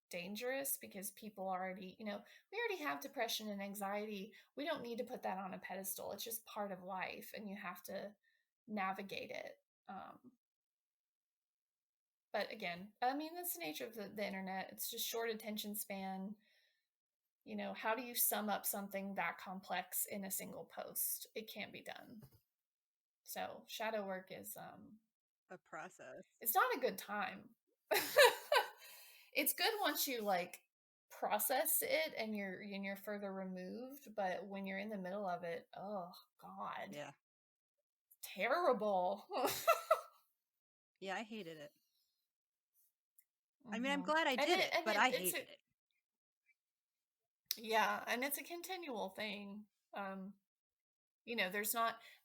dangerous because people already, we already have depression and anxiety. We don't need to put that on a pedestal. It's just part of life, and you have to navigate it. But again, I mean, that's the nature of the internet. It's just short attention span. How do you sum up something that complex in a single post? It can't be done. So shadow work is a process. It's not a good time. It's good once you like process it and you're further removed, but when you're in the middle of it, oh God. Yeah. Terrible. Yeah, I hated it. Mm-hmm. I mean, I'm glad I did it, but I hated it. Yeah, and it's a continual thing.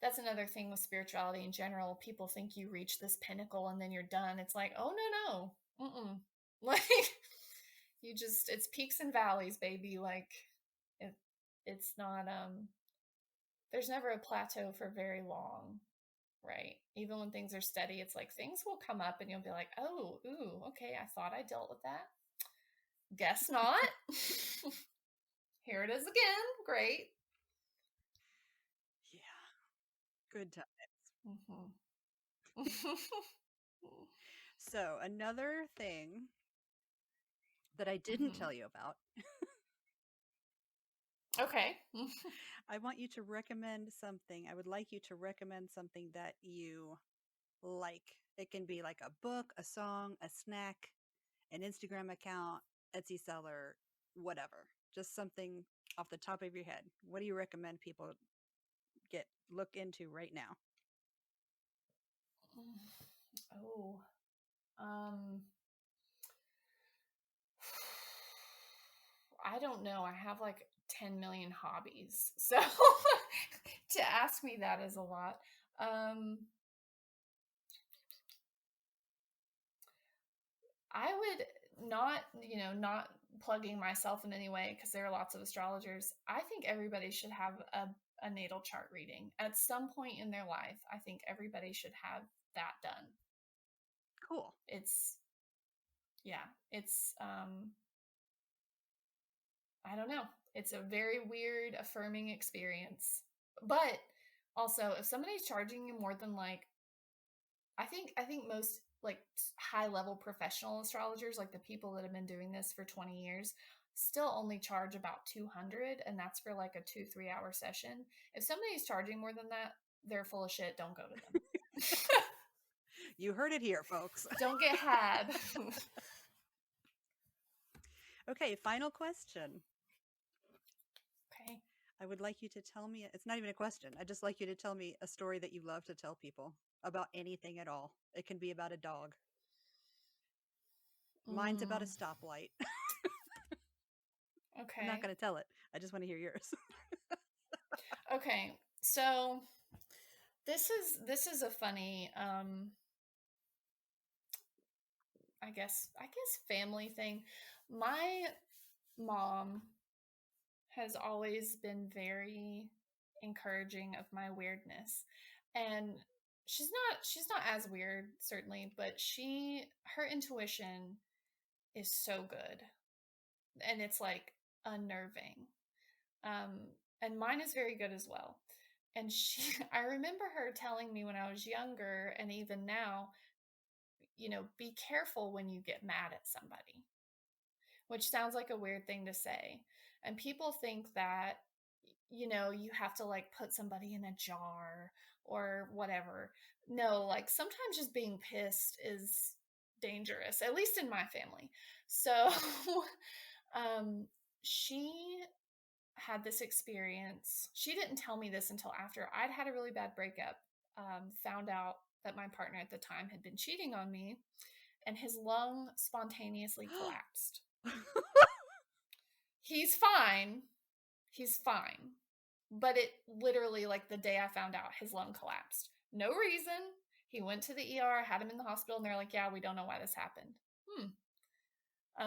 That's another thing with spirituality in general. People think you reach this pinnacle and then you're done. It's like, oh, no. Mm-mm. Like, it's peaks and valleys, baby. Like, it's not, there's never a plateau for very long, right? Even when things are steady, it's like things will come up and you'll be like, oh, ooh, okay, I thought I dealt with that. Guess not. Here it is again. Great. Yeah. Good times. Mm-hmm. So, another thing that I didn't tell you about. Okay. I want you to recommend something. I would like you to recommend something that you like. It can be like a book, a song, a snack, an Instagram account, Etsy seller, whatever. Just something off the top of your head. What do you recommend people look into right now? Oh, um, I don't know. I have like 10 million hobbies. So to ask me that is a lot. I would not plugging myself in any way because there are lots of astrologers. I think everybody should have a natal chart reading at some point in their life. I think everybody should have that done. Cool. It's I don't know. It's a very weird, affirming experience. But also, if somebody's charging you more than like, I think most like high level professional astrologers, like the people that have been doing this for 20 years, still only charge about 200, and that's for like a 2-3 hour session. If somebody's charging more than that, they're full of shit. Don't go to them. You heard it here, folks. Don't get had. Okay, final question. Okay. I would like you to tell me, it's not even a question. I'd just like you to tell me a story that you love to tell people about anything at all. It can be about a dog. Mine's about a stoplight. Okay. I'm not going to tell it. I just want to hear yours. Okay. So this is a funny I guess family thing. My mom has always been very encouraging of my weirdness. And she's not as weird certainly, but her intuition is so good. And it's like unnerving. And mine is very good as well. And I remember her telling me when I was younger and even now, be careful when you get mad at somebody, which sounds like a weird thing to say. And people think that, you have to like put somebody in a jar or whatever. No, like sometimes just being pissed is dangerous, at least in my family. So she had this experience. She didn't tell me this until after I'd had a really bad breakup. Found out that my partner at the time had been cheating on me, and his lung spontaneously collapsed. He's fine. He's fine. But it literally, like the day I found out, his lung collapsed. No reason. He went to the ER, had him in the hospital, and they're like, yeah, we don't know why this happened.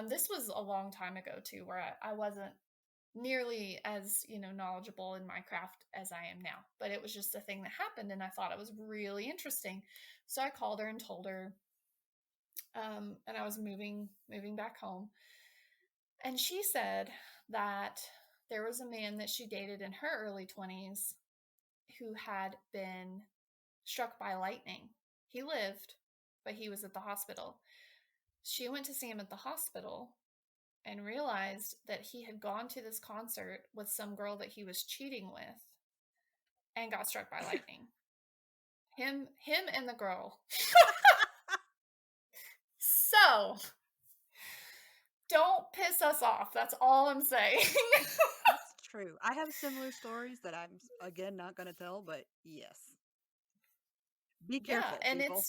This was a long time ago, too, where I wasn't nearly as, knowledgeable in my craft as I am now. But it was just a thing that happened and I thought it was really interesting. So I called her and told her, and I was moving back home. And she said that there was a man that she dated in her early 20s who had been struck by lightning. He lived, but he was at the hospital. She went to see him at the hospital and realized that he had gone to this concert with some girl that he was cheating with and got struck by lightning. Him and the girl. So, don't piss us off. That's all I'm saying. That's true. I have similar stories that I'm, again, not going to tell, but yes. Be Yeah, careful, and people.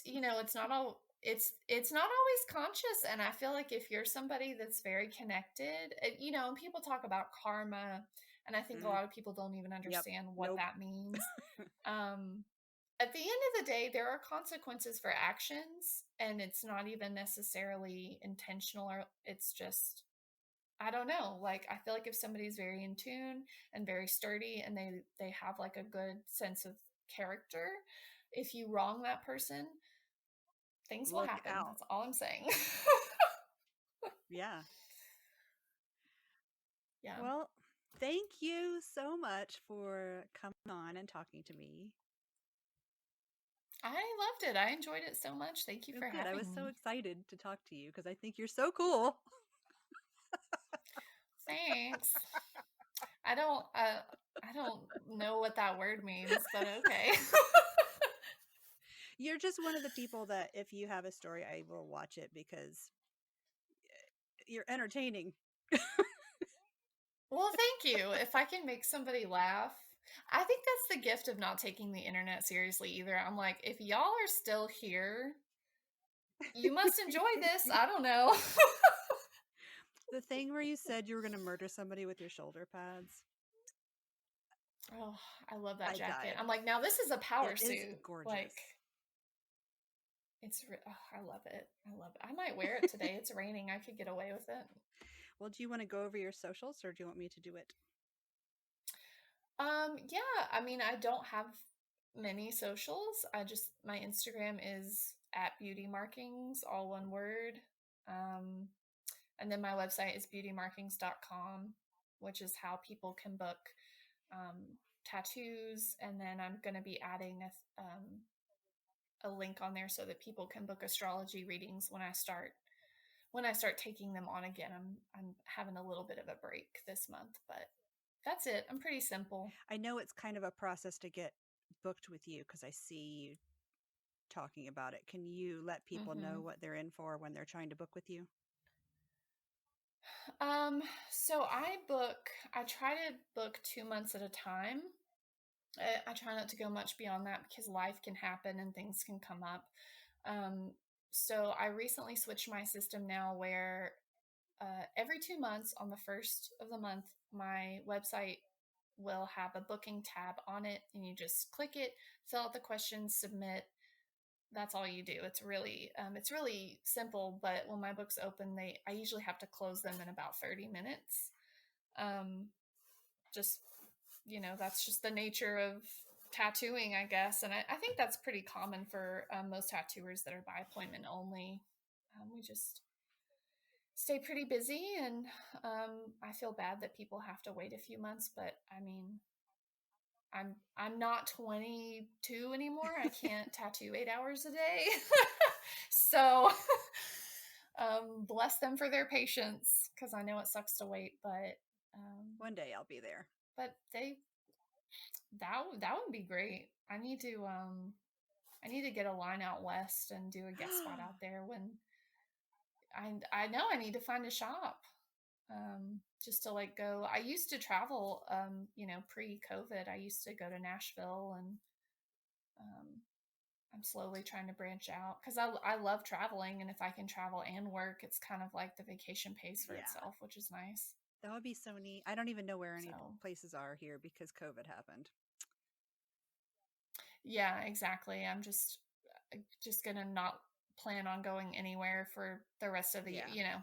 it's not always conscious, and I feel like if you're somebody that's very connected, and people talk about karma, and I think a Mm, lot of people don't even yep. understand what Nope. that means. Um, at the end of the day, there are consequences for actions, and it's not even necessarily intentional, or it's just, I don't know. Like, I feel like if somebody's very in tune and very sturdy and they have like a good sense of character, if you wrong that person, things will Look happen. out. That's all I'm saying. Yeah. Yeah. Well, thank you so much for coming on and talking to me. I loved it. I enjoyed it so much. Thank you Oh, for good. I was having so me. excited to talk to you because I think you're so cool. Thanks. I don't I don't know what that word means, but okay. You're just one of the people that if you have a story, I will watch it because you're entertaining. Well, thank you. If I can make somebody laugh, I think that's the gift of not taking the internet seriously either. I'm like, if y'all are still here, you must enjoy this. I don't know. The thing where you said you were going to murder somebody with your shoulder pads, Oh, I love that I jacket. died. I'm like, now this is a power It is suit. Like, gorgeous. I love it. I love it. I might wear it today. It's raining. I could get away with it. Well, do you want to go over your socials or do you want me to do it? Yeah, I mean, I don't have many socials. My Instagram is at Beautymarkings, all one word. Um, and then my website is beautymarkings.com, which is how people can book tattoos. And then I'm going to be adding a link on there so that people can book astrology readings when I start taking them on again. I'm having a little bit of a break this month, but that's it. I'm pretty simple. I know it's kind of a process to get booked with you because I see you talking about it. Can you let people know Hmm. what they're in for when they're trying to book with you? Um, so I try to book 2 months at a time. I try not to go much beyond that because life can happen and things can come up. Um, so I recently switched my system now where every 2 months on the first of the month, my website will have a booking tab on it, and you just click it, fill out the questions, submit. That's all you do. It's really simple. But when my books open, I usually have to close them in about 30 minutes. Um, just that's just the nature of tattooing, I guess, and I think that's pretty common for most tattooers that are by appointment only. We just stay pretty busy, and I feel bad that people have to wait a few months, but I mean, I'm not 22 anymore. I can't tattoo 8 hours a day. So bless them for their patience because I know it sucks to wait, but One day I'll be there. but that would be great. I need to get a line out west and do a guest spot out there when I know I need to find a shop. Just to like go. I used to travel, pre-COVID. I used to go to Nashville, and um, I'm slowly trying to branch out because I love traveling, and if I can travel and work, it's kind of like the vacation pays for Yeah, itself, which is nice. that would be so neat. I don't even know where any So places are here because COVID happened. yeah, exactly. I'm just gonna not plan on going anywhere for the rest of the year. Yeah.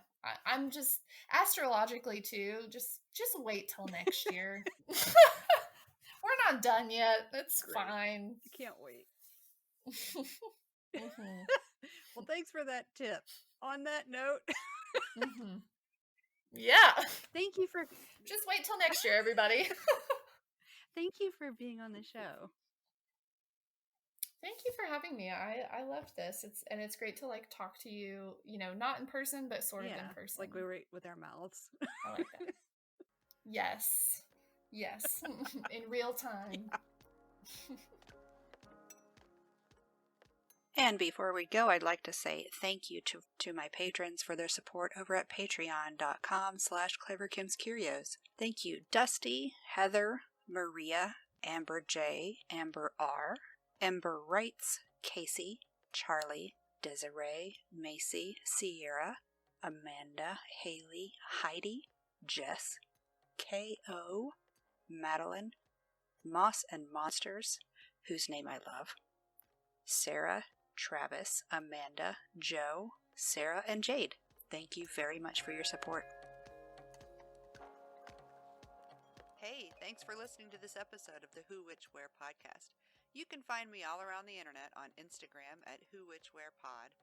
I'm just astrologically too. Just wait till next year. We're not done yet. It's Great. fine. I can't wait. Mm-hmm. Well, thanks for that tip. On that note, Mm-hmm. Yeah. thank you for Just wait till next year, everybody. thank you for being on the show. Thank you for having me. I loved this. It's great to like talk to you, not in person, but sort of in person. Like we were with our mouths. I like that. Yes. Yes. In real time. And before we go, I'd like to say thank you to my patrons for their support over at patreon.com/cleverkimscurios. Thank you, Dusty, Heather, Maria, Amber J, Amber R, Ember Wrights, Casey, Charlie, Desiree, Macy, Sierra, Amanda, Haley, Heidi, Jess, K.O., Madeline, Moss and Monsters, whose name I love, Sarah, Travis, Amanda, Joe, Sarah, and Jade. Thank you very much for your support. Hey, thanks for listening to this episode of the Who Which Where podcast. You can find me all around the internet on Instagram at Who Which Where Pod,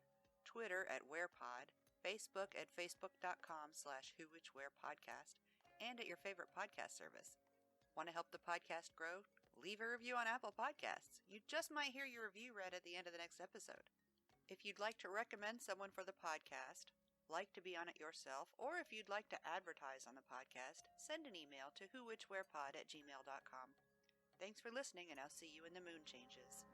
Twitter at WherePod, Facebook at facebook.com/Who Which Where Podcast, and at your favorite podcast service. Want to help the podcast grow? Leave a review on Apple Podcasts. You just might hear your review read at the end of the next episode. If you'd like to recommend someone for the podcast, like to be on it yourself, or if you'd like to advertise on the podcast, send an email to whowhicwherepod@gmail.com. Thanks for listening, and I'll see you in the moon changes.